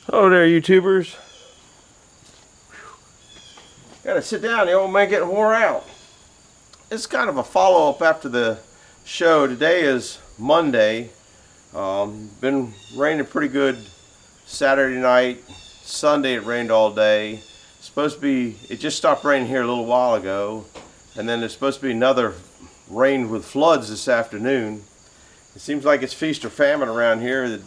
Hello there, YouTubers. Gotta sit down, the old man getting wore out. It's kind of a follow-up after the show. Today is Monday. Been raining pretty good Saturday night. Sunday it rained all day. Supposed to be, it just stopped raining here a little while ago. And then there's supposed to be another rain with floods this afternoon. It seems like it's feast or famine around here. A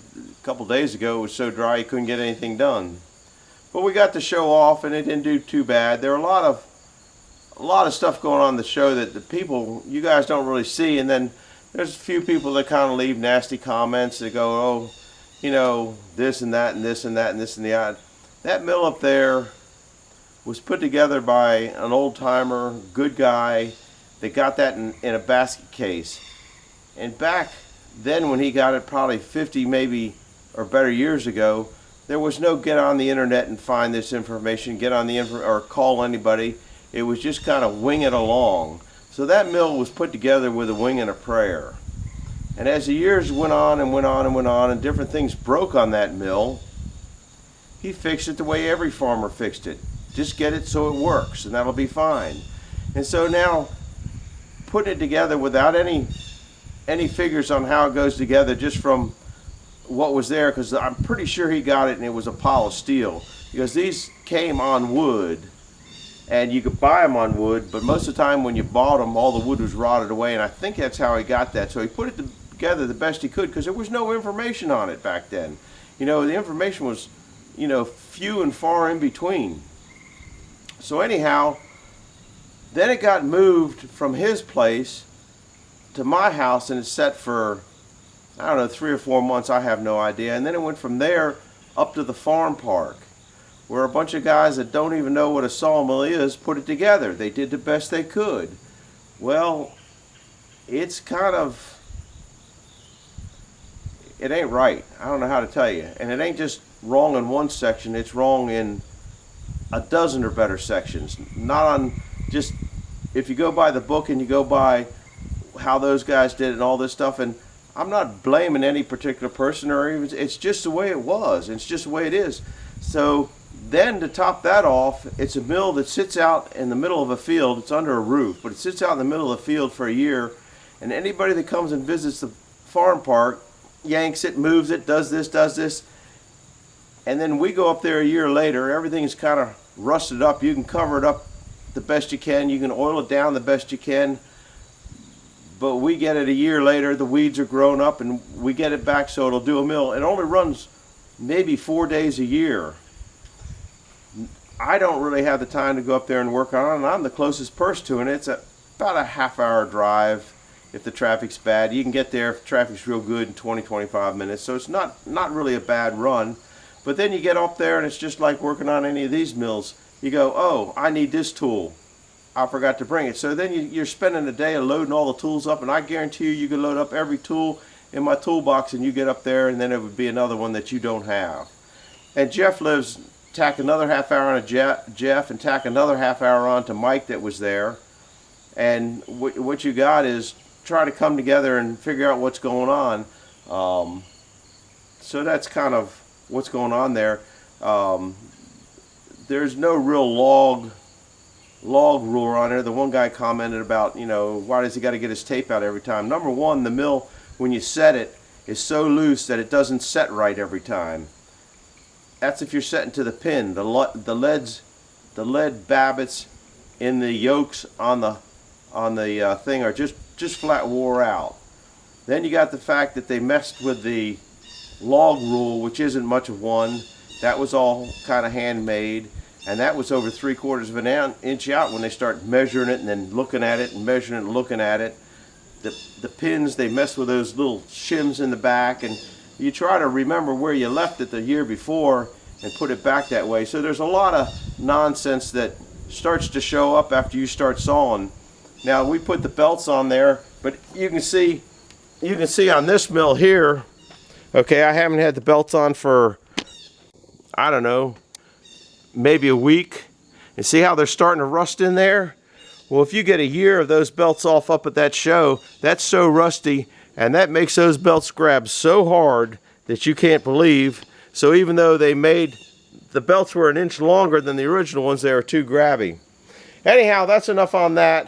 couple days ago it was so dry you couldn't get anything done. But we got the show off and it didn't do too bad. There were a lot of stuff going on in the show that the people, you guys don't really see. And then there's a few people that kind of leave nasty comments. They go, oh, you know, this and that and this and that and this and that. That mill up there was put together by an old timer, good guy. They got that in a basket case. And back then when he got it, probably 50 maybe or better years ago, there was no get on the internet and find this information, get on the or call anybody. It was just kind of wing it along. So that mill was put together with a wing and a prayer. And as the years went on and went on and went on and different things broke on that mill, he fixed it the way every farmer fixed it. Just get it so it works and that'll be fine. And so now putting it together without any figures on how it goes together, just from what was there, because I'm pretty sure he got it and it was a pile of steel, because these came on wood and you could buy them on wood, but most of the time when you bought them all the wood was rotted away, and I think that's how he got that. So he put it together the best he could, because there was no information on it back then. You know, the information was, you know, few and far in between. So anyhow, then it got moved from his place to my house and it's set for, I don't know, 3 or 4 months, I have no idea. And then it went from there up to the farm park, where a bunch of guys that don't even know what a sawmill is put it together. They did the best they could. Well, it's kind of, it ain't right. I don't know how to tell you. And it ain't just wrong in one section, it's wrong in a dozen or better sections. Not on just, if you go by the book and you go by how those guys did it and all this stuff, and I'm not blaming any particular person, or even, it's just the way it was. It's just the way it is. So then to top that off, it's a mill that sits out in the middle of a field. It's under a roof, but it sits out in the middle of the field for a year, and anybody that comes and visits the farm park yanks it, moves it, does this, and then we go up there a year later, everything's kind of rusted up. You can cover it up the best you can, you can oil it down the best you can, but we get it a year later, the weeds are grown up, and we get it back so it'll do a mill. It only runs maybe 4 days a year. I don't really have the time to go up there and work on it, and I'm the closest person to it. It's about a half-hour drive if the traffic's bad. You can get there if the traffic's real good in 20-25 minutes, so it's not really a bad run. But then you get up there and it's just like working on any of these mills. You go, oh, I need this tool, I forgot to bring it. So then you're spending a day loading all the tools up, and I guarantee you can load up every tool in my toolbox, and you get up there and then it would be another one that you don't have. And Jeff lives, tack another half hour on to Jeff, and tack another half hour on to Mike that was there. And what you got is try to come together and figure out what's going on. So that's kind of what's going on there. There's no real log ruler on there. The one guy commented about, you know, why does he got to get his tape out every time? Number one, the mill, when you set it, is so loose that it doesn't set right every time. That's if you're setting to the pin. The lead babbits in the yokes on the thing are just flat wore out. Then you got the fact that they messed with the log rule, which isn't much of one. That was all kind of handmade, and that was over 3/4 of an inch out when they start measuring it and then looking at it and measuring it and looking at it. The pins, they mess with those little shims in the back, and you try to remember where you left it the year before and put it back that way. So there's a lot of nonsense that starts to show up after you start sawing. Now we put the belts on there, but you can see on this mill here, okay, I haven't had the belts on for, I don't know, maybe a week. And see how they're starting to rust in there? Well, if you get a year of those belts off up at that show, that's so rusty, and that makes those belts grab so hard that you can't believe So even though they made the belts were an inch longer than the original ones, they were too grabby. Anyhow, that's enough on that.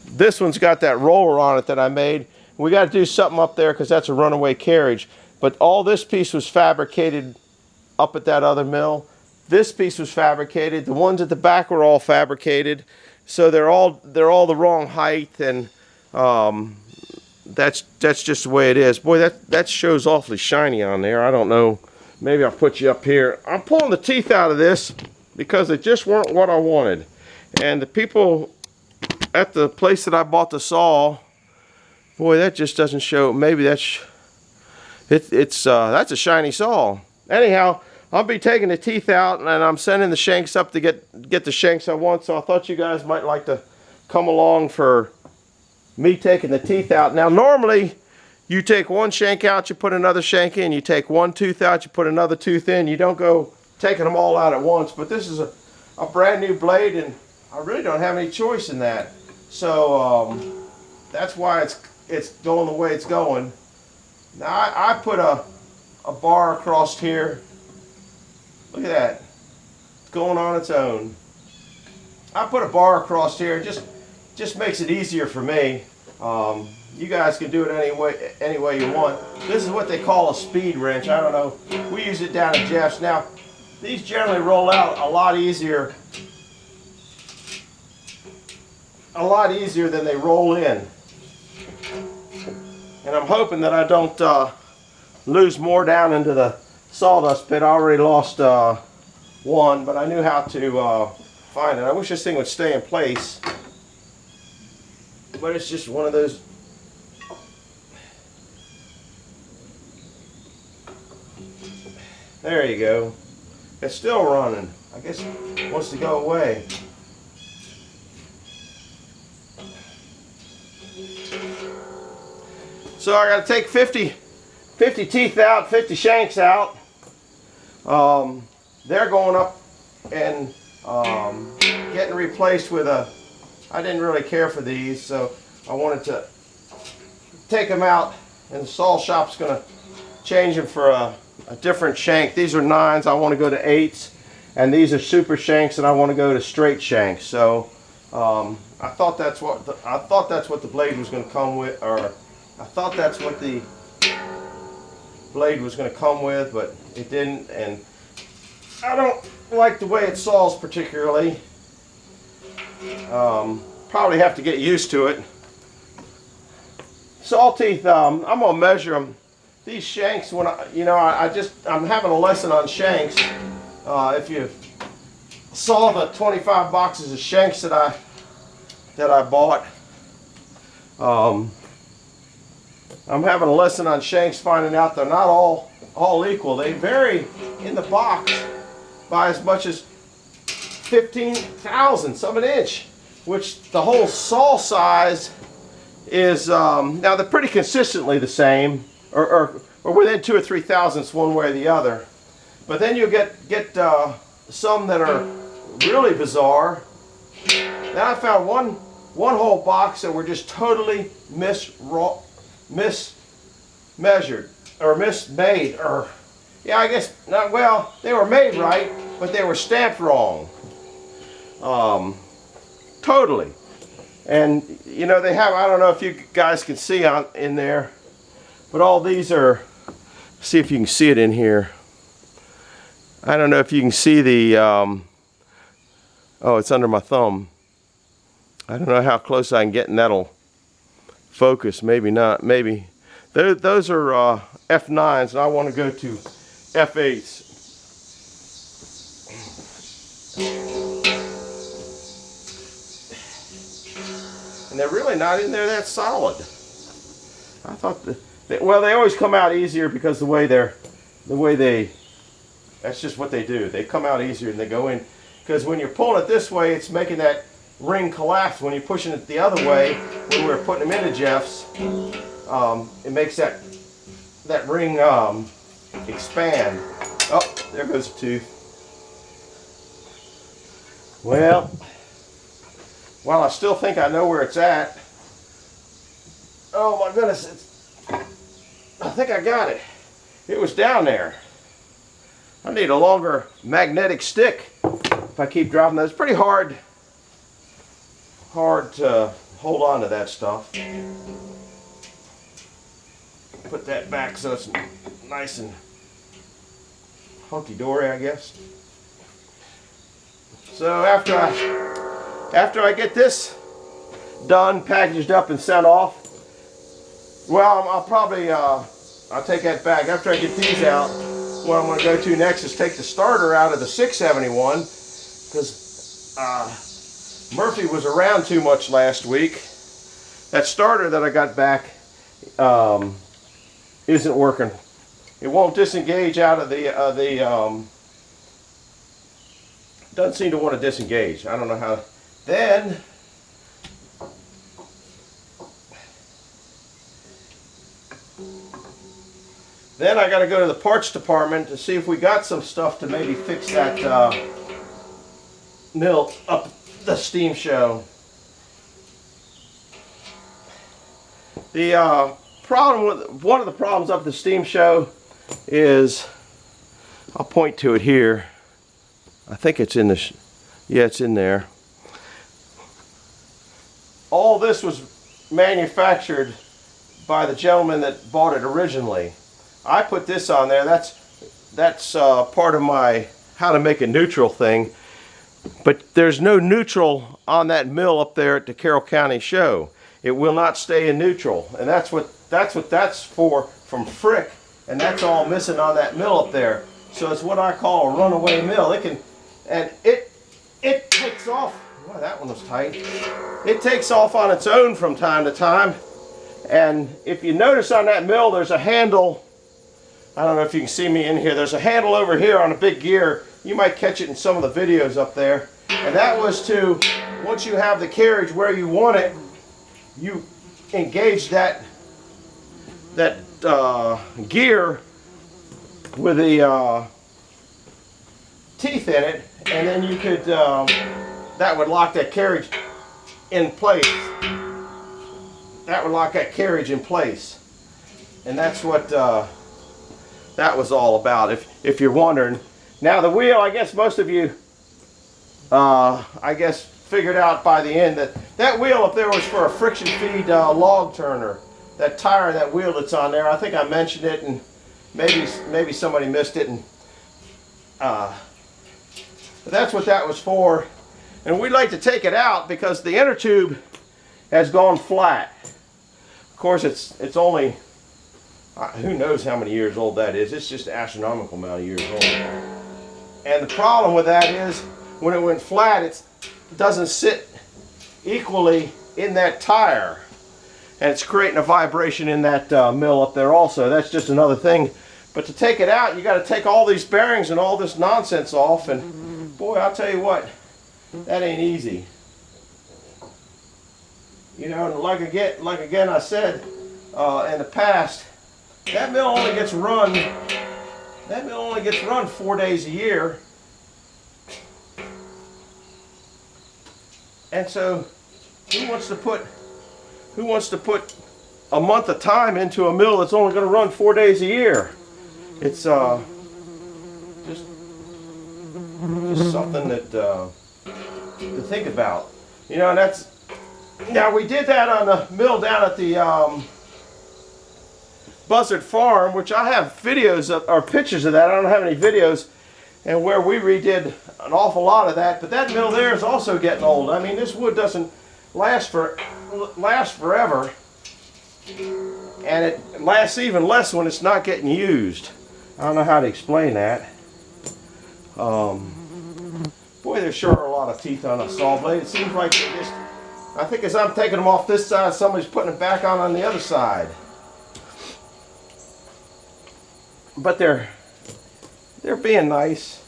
This one's got that roller on it that I made. We got to do something up there because that's a runaway carriage. But all this piece was fabricated up at that other mill. This piece was fabricated. The ones at the back were all fabricated. So they're all the wrong height, and that's just the way it is. Boy, that shows awfully shiny on there. I don't know. Maybe I'll put you up here. I'm pulling the teeth out of this because they just weren't what I wanted. And the people at the place that I bought the saw, boy, that just doesn't show. Maybe that's a shiny saw. Anyhow, I'll be taking the teeth out, and I'm sending the shanks up to get the shanks I want. So I thought you guys might like to come along for me taking the teeth out. Now, normally you take one shank out, you put another shank in. You take one tooth out, you put another tooth in. You don't go taking them all out at once. But this is a brand new blade, and I really don't have any choice in that. So that's why it's going the way it's going. Now I put a bar across here. Look at that. It's going on its own. I put a bar across here. Just makes it easier for me. You guys can do it any way you want. This is what they call a speed wrench. I don't know. We use it down at Jeff's. Now, these generally roll out a lot easier than they roll in. And I'm hoping that I don't lose more down into the sawdust pit. I already lost one, but I knew how to find it. I wish this thing would stay in place, but it's just one of those. There you go. It's still running. I guess it wants to go away. So I got to take 50 teeth out, 50 shanks out. They're going up and getting replaced with I didn't really care for these, so I wanted to take them out, and the saw shop's going to change them for a different shank. These are 9s. I want to go to 8s, and these are super shanks, and I want to go to straight shanks. So I thought that's what the blade was going to come with, or I thought that's what the blade was going to come with, but it didn't, and I don't like the way it saws particularly. Probably have to get used to it. Saw teeth, I'm going to measure them. These shanks, when I'm having a lesson on shanks. If you saw the 25 boxes of shanks that I bought, I'm having a lesson on shanks, finding out they're not all equal. They vary in the box by as much as 15 thousandths of an inch, which the whole saw size is, now they're pretty consistently the same, or within 2 or 3 thousandths one way or the other. But then you get some that are really bizarre. Then I found one whole box that were just totally mismeasured or mismade, or yeah, I guess not. Well, they were made right, but they were stamped wrong. Totally. And you know, they have, I don't know if you guys can see in there, but all these are, see if you can see it in here. I don't know if you can see the oh, it's under my thumb. I don't know how close I can get, and that'll focus. Maybe not. Maybe those are F9s, and I want to go to F8s. And they're really not in there that solid. I thought well, they always come out easier because the way they, that's just what they do. They come out easier and they go in, because when you're pulling it this way, it's making that ring collapse. When you're pushing it the other way, when we were putting them into Jeff's, it makes that ring expand. Oh, there goes a tooth. Well, while I still think I know where it's at, oh my goodness, it's I think I got it. It was down there. I need a longer magnetic stick if I keep dropping those. It's pretty hard to hold on to that stuff. Put that back so it's nice and hunky-dory, I guess. So after I get this done, packaged up and sent off, well, I'll probably I'll take that back. After I get these out, what I'm going to go to next is take the starter out of the 671, because Murphy was around too much last week. That starter that I got back isn't working. It won't disengage out of the doesn't seem to want to disengage. I don't know how. Then I got to go to the parts department to see if we got some stuff to maybe fix that mill up the steam show. The problem with one of the problems up the steam show is, I'll point to it here. I think it's in the, yeah, it's in there. All this was manufactured by the gentleman that bought it originally. I put this on there. That's part of my how to make a neutral thing. But there's no neutral on that mill up there at the Carroll County show. It will not stay in neutral, and that's for from Frick, and that's all missing on that mill up there. So it's what I call a runaway mill. It takes off. Wow, that one was tight. It takes off on its own from time to time, and if you notice on that mill, there's a handle. I don't know if you can see me in here. There's a handle over here on a big gear. You might catch it in some of the videos up there. And that was to, once you have the carriage where you want it, you engage that gear with the teeth in it, and then you could, that would lock that carriage in place. That would lock that carriage in place. And that's what that was all about, if you're wondering. Now the wheel, I guess most of you figured out by the end that wheel up there was for a friction feed log turner. That tire, that wheel that's on there, I think I mentioned it, and maybe somebody missed it, and but that's what that was for. And we'd like to take it out because the inner tube has gone flat. Of course, it's only, who knows how many years old that is. It's just an astronomical amount of years old. And the problem with that is, when it went flat, it doesn't sit equally in that tire. And it's creating a vibration in that mill up there also. That's just another thing. But to take it out, you got to take all these bearings and all this nonsense off. And boy, I'll tell you what, that ain't easy. You know, and like again I said in the past, that mill only gets run 4 days a year. And so who wants to put a month of time into a mill that's only going to run 4 days a year? It's just something that to think about. You know, and that's, now we did that on the mill down at the Buzzard Farm, which I have videos of, or pictures of that. I don't have any videos, and where we redid an awful lot of that. But that mill there is also getting old. I mean, this wood doesn't last forever, and it lasts even less when it's not getting used. I don't know how to explain that. Boy, there sure are a lot of teeth on a saw blade. It seems like they just, I think as I'm taking them off this side, somebody's putting it back on the other side. But they're being nice.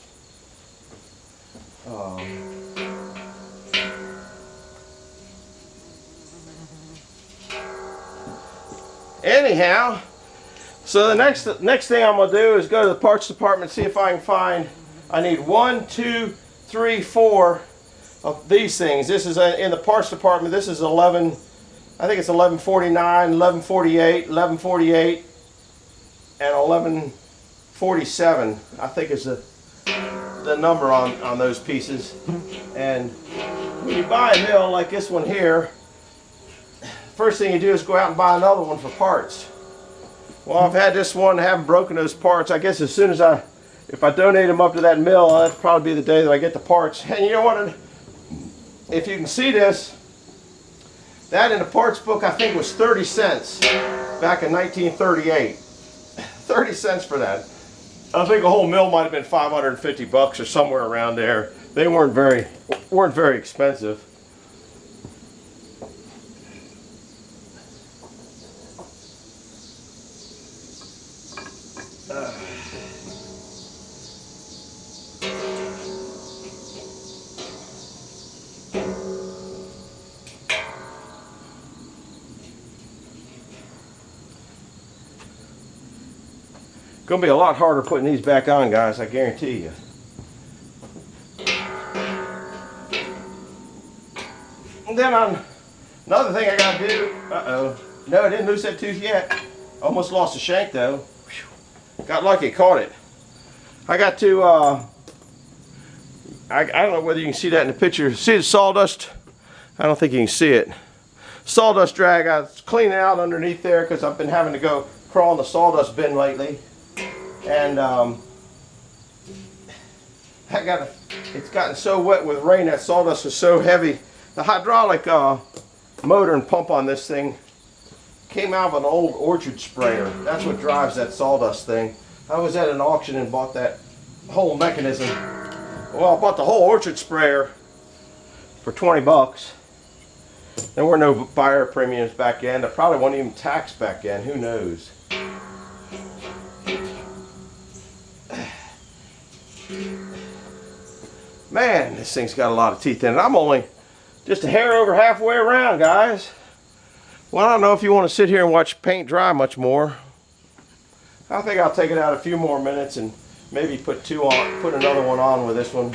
Anyhow, so the next thing I'm going to do is go to the parts department, see if I can find, I need 1, 2, 3, 4 of these things. This is in the parts department. This is 11, I think it's 1149, 1148, 1148, and 1147, I think is the number on those pieces. And when you buy a mill like this one here, first thing you do is go out and buy another one for parts. Well, I've had this one, haven't broken those parts. I guess as soon as if I donate them up to that mill, that'll probably be the day that I get the parts. And you know what, if you can see this, that in the parts book I think was 30 cents back in 1938. 30 cents for that. I think a whole mill might have been 550 bucks or somewhere around there. They weren't very expensive. Gonna be a lot harder putting these back on, guys, I guarantee you. And then another thing I gotta do, no, I didn't lose that tooth yet. Almost lost the shank though. Whew. Got lucky, caught it. I got to, I don't know whether you can see that in the picture. See the sawdust? I don't think you can see it. Sawdust drag, I was cleaning out underneath there because I've been having to go crawl in the sawdust bin lately. And it's gotten so wet with rain, that sawdust is so heavy. The hydraulic motor and pump on this thing came out of an old orchard sprayer. That's what drives that sawdust thing. I was at an auction and bought that whole mechanism. Well, I bought the whole orchard sprayer for 20 bucks. There were no buyer premiums back then. There probably wasn't even tax back then. Who knows? Man, this thing's got a lot of teeth in it. I'm only just a hair over halfway around, guys. Well, I don't know if you want to sit here and watch paint dry much more. I think I'll take it out a few more minutes and maybe put another one on with this one.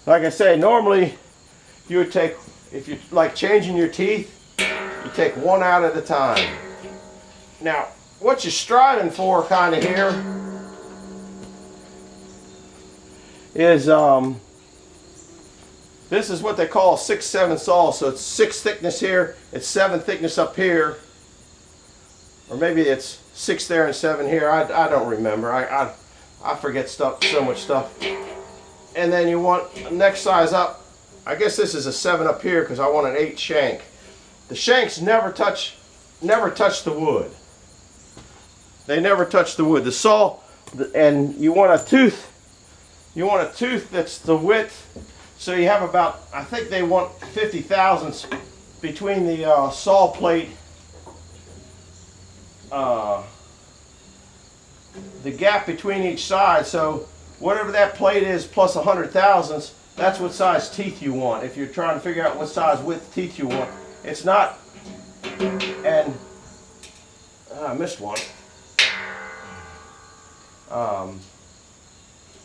Like I say, normally you would take, if you like changing your teeth, you take one out at a time. Now, what you're striving for kind of here is this is what they call a 6-7 saw. So it's 6 thickness here, it's 7 thickness up here, or maybe it's 6 there and 7 here. I don't remember. I forget stuff, so much stuff. And then you want the next size up. I guess this is a 7 up here because I want an 8 shank. The shanks never touch the wood. They never touch the wood. The saw, and you want a tooth. You want a tooth that's the width. So you have about, I think they want 50 thousandths between the saw plate, the gap between each side. So whatever that plate is plus 100 thousandths, that's what size teeth you want. If you're trying to figure out what size width teeth you want, it's not. And I missed one.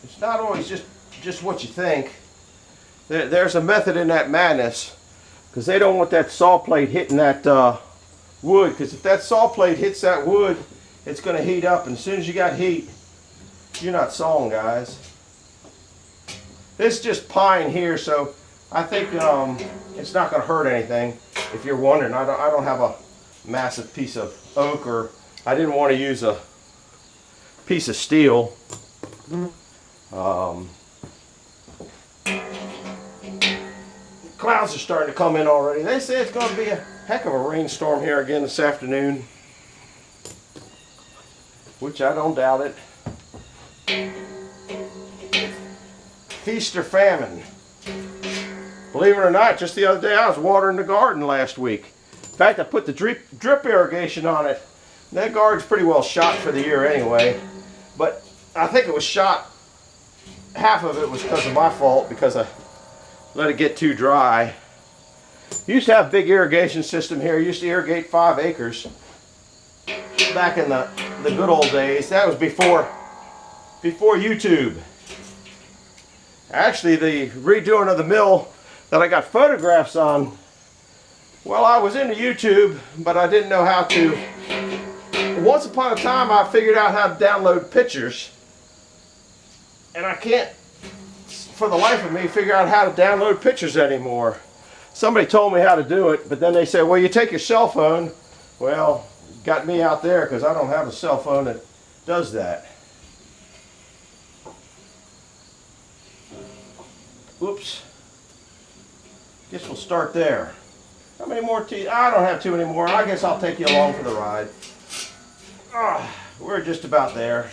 It's not always just what you think. There's a method in that madness, because they don't want that saw plate hitting that wood, because if that saw plate hits that wood, it's going to heat up, and as soon as you got heat, you're not sawing, guys. This is just pine here, so I think it's not going to hurt anything. If you're wondering, I don't have a massive piece of oak, or I didn't want to use a piece of steel. Clouds are starting to come in already. They say it's going to be a heck of a rainstorm here again this afternoon, which I don't doubt it. Feast or famine. Believe it or not, just the other day I was watering the garden last week. In fact, I put the drip irrigation on it. That garden's pretty well shot for the year anyway. But I think it was shot, half of it was because of my fault, because I let it get too dry. Used to have a big irrigation system here. Used to irrigate 5 acres back in the good old days. That was before YouTube. Actually, the redoing of the mill that I got photographs on Well, I was into YouTube, but I didn't know how to. Once upon a time, I figured out how to download pictures, and I can't, for the life of me, figure out how to download pictures anymore. Somebody told me how to do it, but then they said, well, you take your cell phone. Well, got me out there because I don't have a cell phone that does that. Oops. Guess we'll start there. How many more teeth? I don't have too many more. I guess I'll take you along for the ride. We're just about there.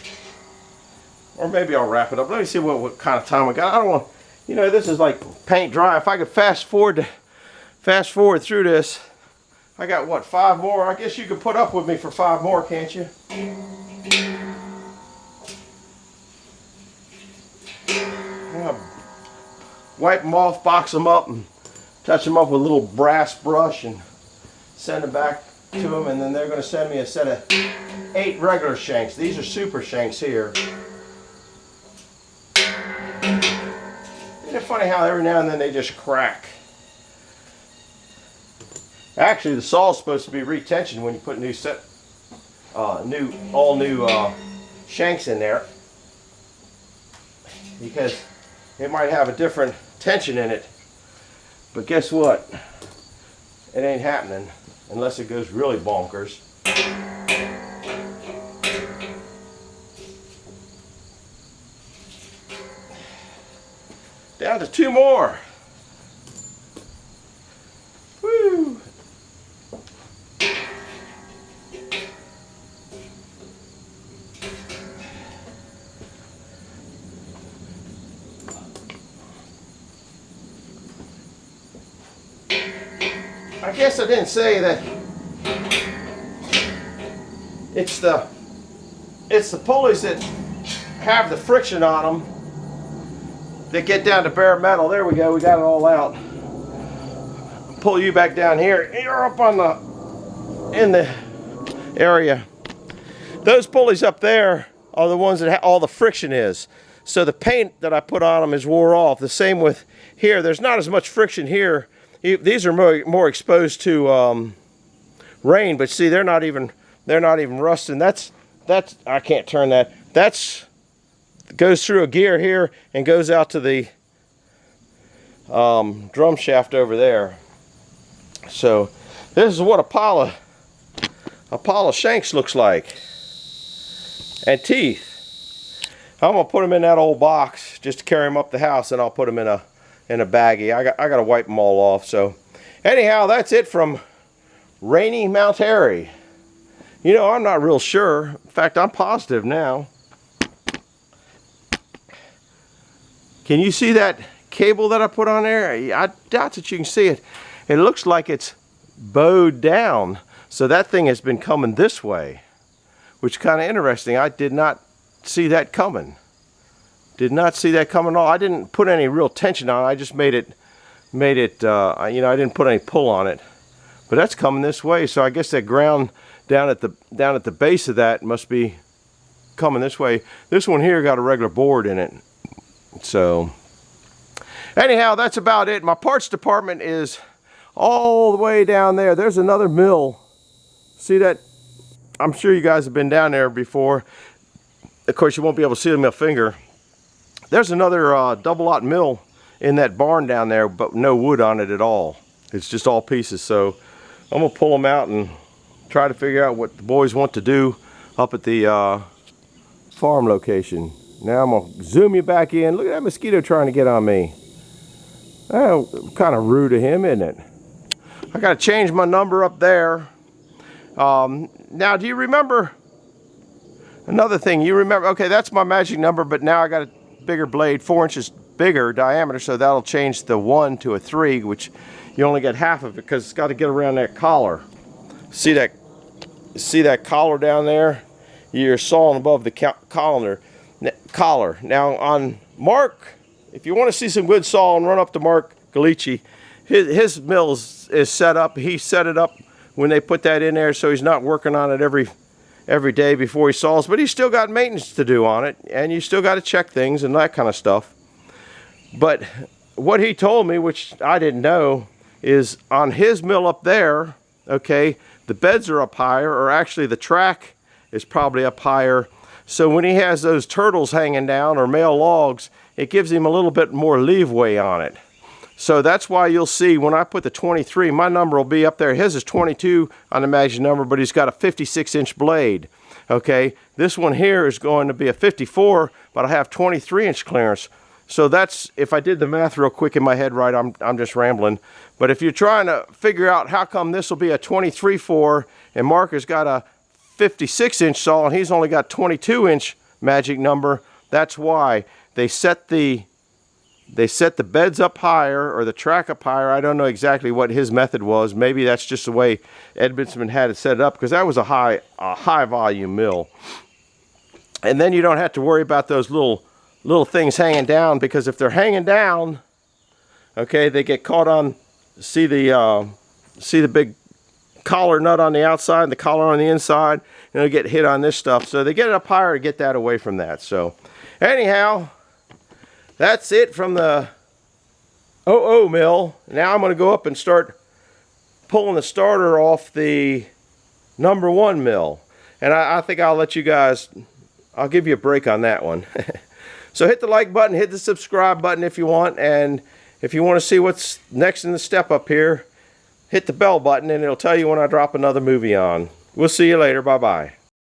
Or maybe I'll wrap it up. Let me see what kind of time we got. I don't want, you know, this is like paint dry. If I could fast forward through this, I got what, 5 more? I guess you could put up with me for 5 more, can't you? Wipe them off, box them up, and touch them up with a little brass brush and send them back to them, and then they're going to send me a set of 8 regular shanks. These are super shanks here. Isn't it funny how every now and then they just crack? Actually, the saw is supposed to be retension when you put all new shanks in there, because it might have a different tension in it. But guess what? It ain't happening unless it goes really bonkers. Down to 2 more. Woo! I guess I didn't say that it's the pulleys that have the friction on them that get down to bare metal. There we go, we got it all out. Pull you back down here. You're up on in the area. Those pulleys up there are the ones that all the friction is. So the paint that I put on them is wore off. The same with here. There's not as much friction here. These are more exposed to rain, but see, they're not even rusting. That's I can't turn that. That's goes through a gear here and goes out to the drum shaft over there. So this is what a pile of shanks looks like, and teeth. I'm gonna put them in that old box just to carry them up the house, and I'll put them in a baggie. I got to wipe them all off. So anyhow, that's it from rainy Mount Airy. You know, I'm not real sure. In fact, I'm positive now. Can you see that cable that I put on there? I doubt that you can see it. It looks like it's bowed down. So that thing has been coming this way, which is kind of interesting. I did not see that coming. Did not see that coming at all. I didn't put any real tension on it. I just made it, you know, I didn't put any pull on it. But that's coming this way, so I guess that ground down at the base of that must be coming this way. This one here got a regular board in it. So anyhow, that's about it. My parts department is all the way down there. There's another mill. See that? I'm sure you guys have been down there before. Of course, you won't be able to see my finger. There's another double lot mill in that barn down there, but no wood on it at all. It's just all pieces. So I'm gonna pull them out and try to figure out what the boys want to do up at the farm location. Now I'm gonna zoom you back in. Look at that mosquito trying to get on me. Oh, kind of rude of him, isn't it? I gotta change my number up there. Now, do you remember another thing? You remember, okay, that's my magic number, but now I got a bigger blade, 4 inches bigger diameter, so that'll change the 1 to a 3, which you only get half of it because it's got to get around that collar. See that collar down there? You're sawing above the collar. Now on Mark, if you want to see some good sawing, run up to Mark Galici. His mill is set up. He set it up when they put that in there, so he's not working on it every day before he saws, but he's still got maintenance to do on it, and you still got to check things and that kind of stuff. But what he told me, which I didn't know, is on his mill up there, okay, the beds are up higher, or actually the track is probably up higher. So when he has those turtles hanging down or male logs, it gives him a little bit more leeway on it. So that's why you'll see when I put the 23, my number will be up there. His is 22 on the magic number, but he's got a 56-inch blade. Okay, this one here is going to be a 54, but I have 23-inch clearance. So that's, if I did the math real quick in my head right, I'm just rambling. But if you're trying to figure out how come this will be a 23-4 and Mark has got a 56-inch saw and he's only got 22-inch magic number, that's why they set the beds up higher or the track up higher. I don't know exactly what his method was. Maybe that's just the way Edmondsman had it set up, because that was a high volume mill. And then you don't have to worry about those little things hanging down, because if they're hanging down, okay, they get caught on, see the big collar nut on the outside and the collar on the inside, and it'll get hit on this stuff. So they get it up higher to get that away from that. So anyhow, that's it from the 00 mill. Now I'm going to go up and start pulling the starter off the number 1 mill. And I think I'll let you guys, I'll give you a break on that one. So hit the like button, hit the subscribe button if you want, and if you want to see what's next in the step up here, hit the bell button and it'll tell you when I drop another movie on. We'll see you later. Bye-bye.